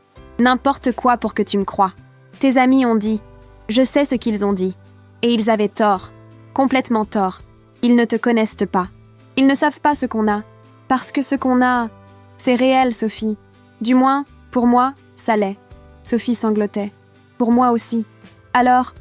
pour que tu me croies. Tes amis ont dit. Je sais ce qu'ils ont dit. Et ils avaient tort, complètement tort. Ils ne te connaissent pas. Ils ne savent pas ce qu'on a. Parce que ce qu'on a, c'est réel, Sophie. Du moins, pour moi, ça l'est. » Sophie sanglotait. « Pour moi aussi. Alors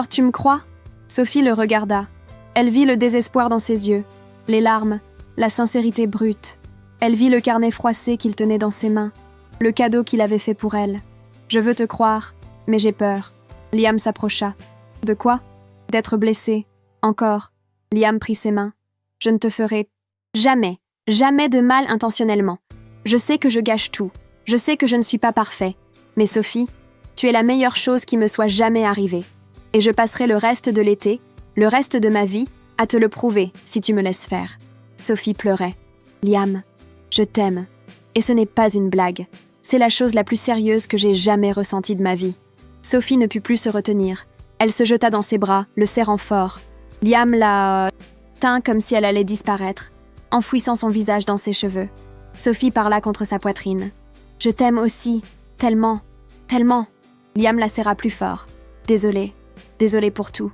tu me crois ?» Sophie le regarda. Elle vit le désespoir dans ses yeux, les larmes, la sincérité brute. Elle vit le carnet froissé qu'il tenait dans ses mains, le cadeau qu'il avait fait pour elle. « Je veux te croire, mais j'ai peur. » Liam s'approcha. « De quoi ? D'être blessé. Encore. » Liam prit ses mains. « Je ne te ferai jamais de mal intentionnellement. Je sais que je gâche tout. Je sais que je ne suis pas parfait. Mais Sophie, tu es la meilleure chose qui me soit jamais arrivée. Et je passerai le reste de l'été, le reste de ma vie, à te le prouver si tu me laisses faire. » Sophie pleurait. « Liam, je t'aime. Et ce n'est pas une blague. C'est la chose la plus sérieuse que j'ai jamais ressentie de ma vie. » Sophie ne put plus se retenir. Elle se jeta dans ses bras, le serrant fort. Liam la tint comme si elle allait disparaître, enfouissant son visage dans ses cheveux. Sophie parla contre sa poitrine. « Je t'aime aussi, tellement, tellement. » Liam la serra plus fort. « Désolé pour tout.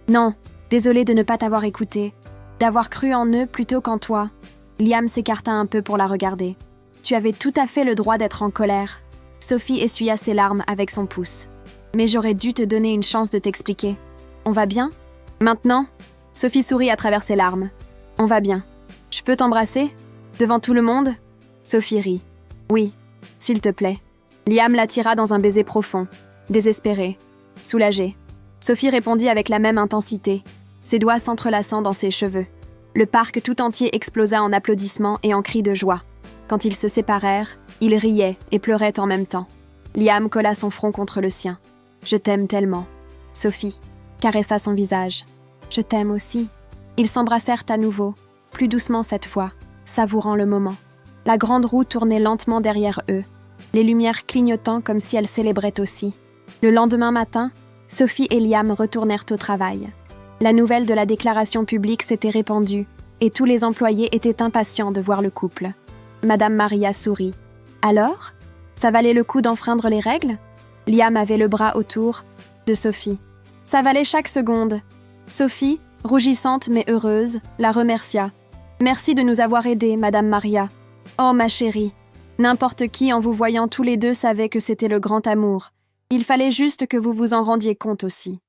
Non, désolé de ne pas t'avoir écouté, d'avoir cru en eux plutôt qu'en toi. » Liam s'écarta un peu pour la regarder. « Tu avais tout à fait le droit d'être en colère. » Sophie essuya ses larmes avec son pouce. « Mais j'aurais dû te donner une chance de t'expliquer. On va bien ? Maintenant ?» Sophie sourit à travers ses larmes. « On va bien. Je peux t'embrasser ? Devant tout le monde ?» Sophie rit. « Oui, s'il te plaît. » Liam l'attira dans un baiser profond, désespéré, soulagé. Sophie répondit avec la même intensité, ses doigts s'entrelaçant dans ses cheveux. Le parc tout entier explosa en applaudissements et en cris de joie. Quand ils se séparèrent, ils riaient et pleuraient en même temps. Liam colla son front contre le sien. « Je t'aime tellement. » Sophie caressa son visage. « Je t'aime aussi. » Ils s'embrassèrent à nouveau, plus doucement cette fois, savourant le moment. La grande roue tournait lentement derrière eux, les lumières clignotant comme si elles célébraient aussi. Le lendemain matin, Sophie et Liam retournèrent au travail. La nouvelle de la déclaration publique s'était répandue et tous les employés étaient impatients de voir le couple. Madame Maria sourit. « Alors ? Ça valait le coup d'enfreindre les règles ?» Liam avait le bras autour de Sophie. « Ça valait chaque seconde. » Sophie, rougissante mais heureuse, la remercia. « Merci de nous avoir aidés, Madame Maria. Oh, ma chérie. N'importe qui, en vous voyant tous les deux, savait que c'était le grand amour. Il fallait juste que vous vous en rendiez compte aussi. »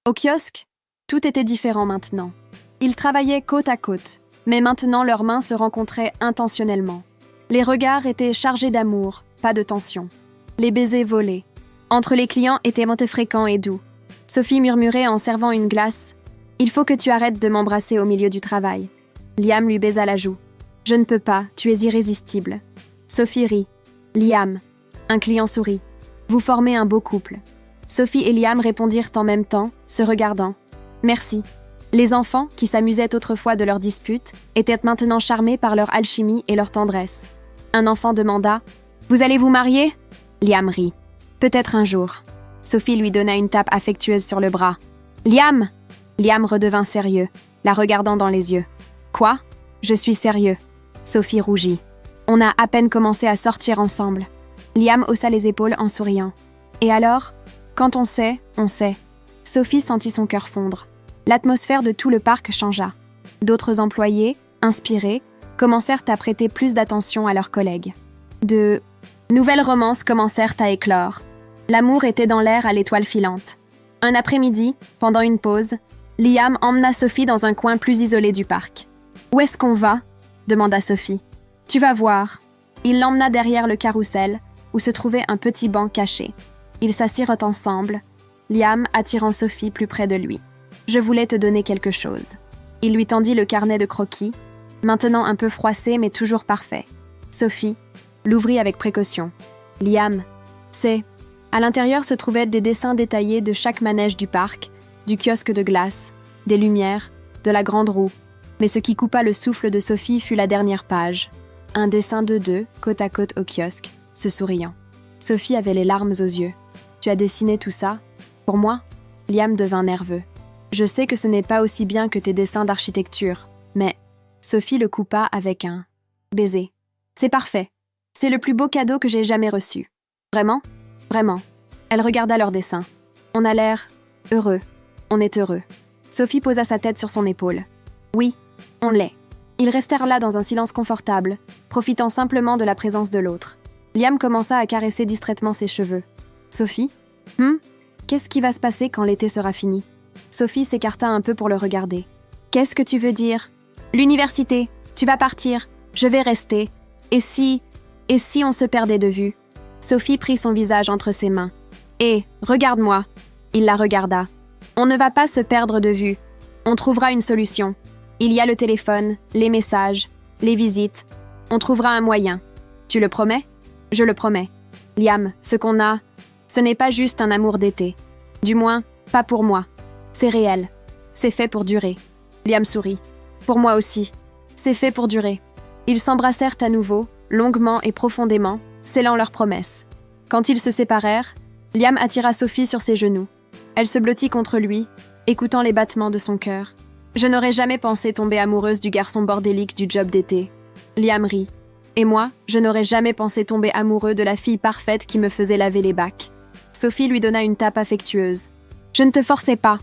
Au kiosque, tout était différent maintenant. Ils travaillaient côte à côte, mais maintenant leurs mains se rencontraient intentionnellement. Les regards étaient chargés d'amour, pas de tension. Les baisers volaient. Entre les clients étaient montés fréquents et doux. Sophie murmurait en servant une glace. « Il faut que tu arrêtes de m'embrasser au milieu du travail. » Liam lui baisa la joue. « Je ne peux pas, tu es irrésistible. » Sophie rit. « Liam. » Un client sourit. « Vous formez un beau couple. » Sophie et Liam répondirent en même temps, se regardant. « Merci. » Les enfants, qui s'amusaient autrefois de leurs disputes, étaient maintenant charmés par leur alchimie et leur tendresse. Un enfant demanda « Vous allez vous marier ?» Liam rit. « Peut-être un jour. » Sophie lui donna une tape affectueuse sur le bras. « Liam !» Liam redevint sérieux, la regardant dans les yeux. « Quoi ? Je suis sérieux. » Sophie rougit. « On a à peine commencé à sortir ensemble. » Liam haussa les épaules en souriant. « Et alors ? Quand on sait, on sait. » Sophie sentit son cœur fondre. L'atmosphère de tout le parc changea. D'autres employés, inspirés, commencèrent à prêter plus d'attention à leurs collègues. De nouvelles romances commencèrent à éclore. L'amour était dans l'air à l'étoile filante. Un après-midi, pendant une pause, Liam emmena Sophie dans un coin plus isolé du parc. « Où est-ce qu'on va ?» demanda Sophie. « Tu vas voir. » Il l'emmena derrière le carrousel, où se trouvait un petit banc caché. Ils s'assirent ensemble, Liam attirant Sophie plus près de lui. « Je voulais te donner quelque chose. Il lui tendit le carnet de croquis, maintenant un peu froissé mais toujours parfait. Sophie l'ouvrit avec précaution. Liam, c'est... À l'intérieur se trouvaient des dessins détaillés de chaque manège du parc, du kiosque de glace, des lumières, de la grande roue. Mais ce qui coupa le souffle de Sophie fut la dernière page. Un dessin de deux, côte à côte au kiosque, se souriant. Sophie avait les larmes aux yeux. « Tu as dessiné tout ça? Pour moi ?» Liam devint nerveux. « Je sais que ce n'est pas aussi bien que tes dessins d'architecture, mais... » Sophie le coupa avec un baiser. « C'est parfait. C'est le plus beau cadeau que j'ai jamais reçu. »« Vraiment? Vraiment. » Elle regarda leurs dessins. « On a l'air heureux. On est heureux. » Sophie posa sa tête sur son épaule. « Oui, on l'est. » Ils restèrent là dans un silence confortable, profitant simplement de la présence de l'autre. Liam commença à caresser distraitement ses cheveux. « Sophie? Qu'est-ce qui va se passer quand l'été sera fini ?» Sophie s'écarta un peu pour le regarder. « Qu'est-ce que tu veux dire? »« L'université. Tu vas partir. Je vais rester. Et si on se perdait de vue ?» Sophie prit son visage entre ses mains. « Hé, regarde-moi. » Il la regarda. « On ne va pas se perdre de vue. On trouvera une solution. Il y a le téléphone, les messages, les visites. On trouvera un moyen. Tu le promets? » « Je le promets. Liam, ce qu'on a, ce n'est pas juste un amour d'été. Du moins, pas pour moi. C'est réel. C'est fait pour durer. » Liam sourit. « Pour moi aussi. C'est fait pour durer. » Ils s'embrassèrent à nouveau, longuement et profondément, scellant leur promesse. Quand ils se séparèrent, Liam attira Sophie sur ses genoux. Elle se blottit contre lui, écoutant les battements de son cœur. « Je n'aurais jamais pensé tomber amoureuse du garçon bordélique du job d'été. » Liam rit. Et moi, je n'aurais jamais pensé tomber amoureux de la fille parfaite qui me faisait laver les bacs. Sophie lui donna une tape affectueuse. Je ne te forçais pas.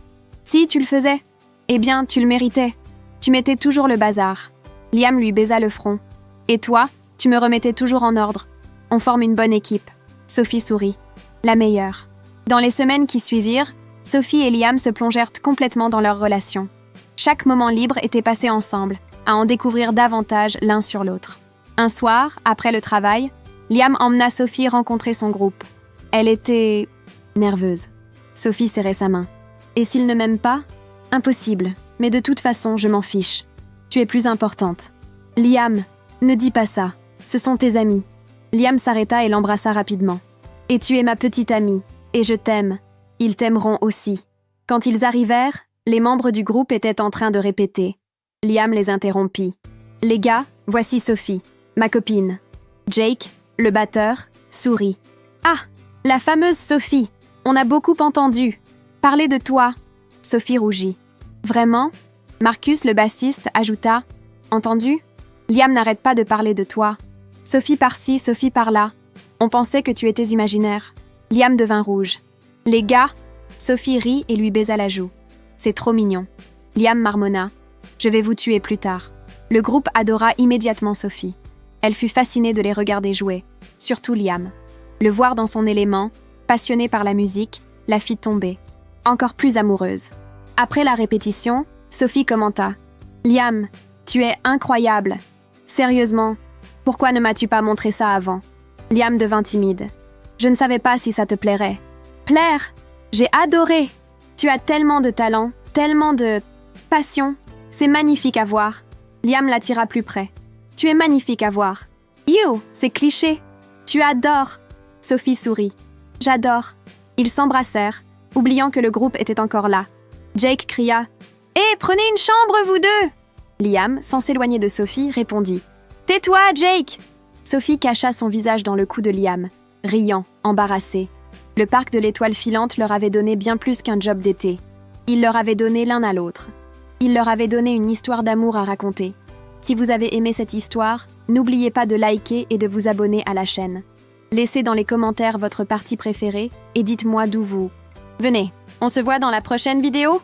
Si tu le faisais, eh bien, tu le méritais. Tu mettais toujours le bazar. Liam lui baisa le front. Et toi, tu me remettais toujours en ordre. On forme une bonne équipe. Sophie sourit. La meilleure. Dans les semaines qui suivirent, Sophie et Liam se plongèrent complètement dans leur relation. Chaque moment libre était passé ensemble, à en découvrir davantage l'un sur l'autre. Un soir, après le travail, Liam emmena Sophie rencontrer son groupe. Elle était... nerveuse. Sophie serrait sa main. « Et s'il ne m'aime pas? Impossible, mais de toute façon, je m'en fiche. Tu es plus importante. » « Liam, ne dis pas ça. Ce sont tes amis. » Liam s'arrêta et l'embrassa rapidement. « Et tu es ma petite amie, et je t'aime. Ils t'aimeront aussi. » Quand ils arrivèrent, les membres du groupe étaient en train de répéter. Liam les interrompit. « Les gars, voici Sophie. Ma copine. » Jake, le batteur, sourit. « Ah, la fameuse Sophie. On a beaucoup entendu. Parler de toi. » Sophie rougit. « Vraiment ?» Marcus, le bassiste, ajouta. « Entendu? Liam n'arrête pas de parler de toi. Sophie par-ci, Sophie par-là. On pensait que tu étais imaginaire. » Liam devint rouge. « Les gars ?» Sophie rit et lui baisa la joue. « C'est trop mignon. » Liam marmonna. « Je vais vous tuer plus tard. » Le groupe adora immédiatement Sophie. Elle fut fascinée de les regarder jouer, surtout Liam. Le voir dans son élément, passionné par la musique, la fit tomber, encore plus amoureuse. Après la répétition, Sophie commenta. « Liam, tu es incroyable. Sérieusement, pourquoi ne m'as-tu pas montré ça avant ?» Liam devint timide. « Je ne savais pas si ça te plairait. »« Plaire? J'ai adoré. Tu as tellement de talent, tellement de passion. C'est magnifique à voir. » Liam l'attira plus près. « Tu es magnifique à voir. »« You, c'est cliché. Tu adores. » Sophie sourit. « J'adore. » Ils s'embrassèrent, oubliant que le groupe était encore là. Jake cria. « Hé, prenez une chambre, vous deux !» Liam, sans s'éloigner de Sophie, répondit. « Tais-toi, Jake !» Sophie cacha son visage dans le cou de Liam, riant, embarrassée. Le parc de l'Étoile filante leur avait donné bien plus qu'un job d'été. Il leur avait donné l'un à l'autre. Il leur avait donné une histoire d'amour à raconter. Si vous avez aimé cette histoire, n'oubliez pas de liker et de vous abonner à la chaîne. Laissez dans les commentaires votre partie préférée et dites-moi d'où vous... Venez, on se voit dans la prochaine vidéo.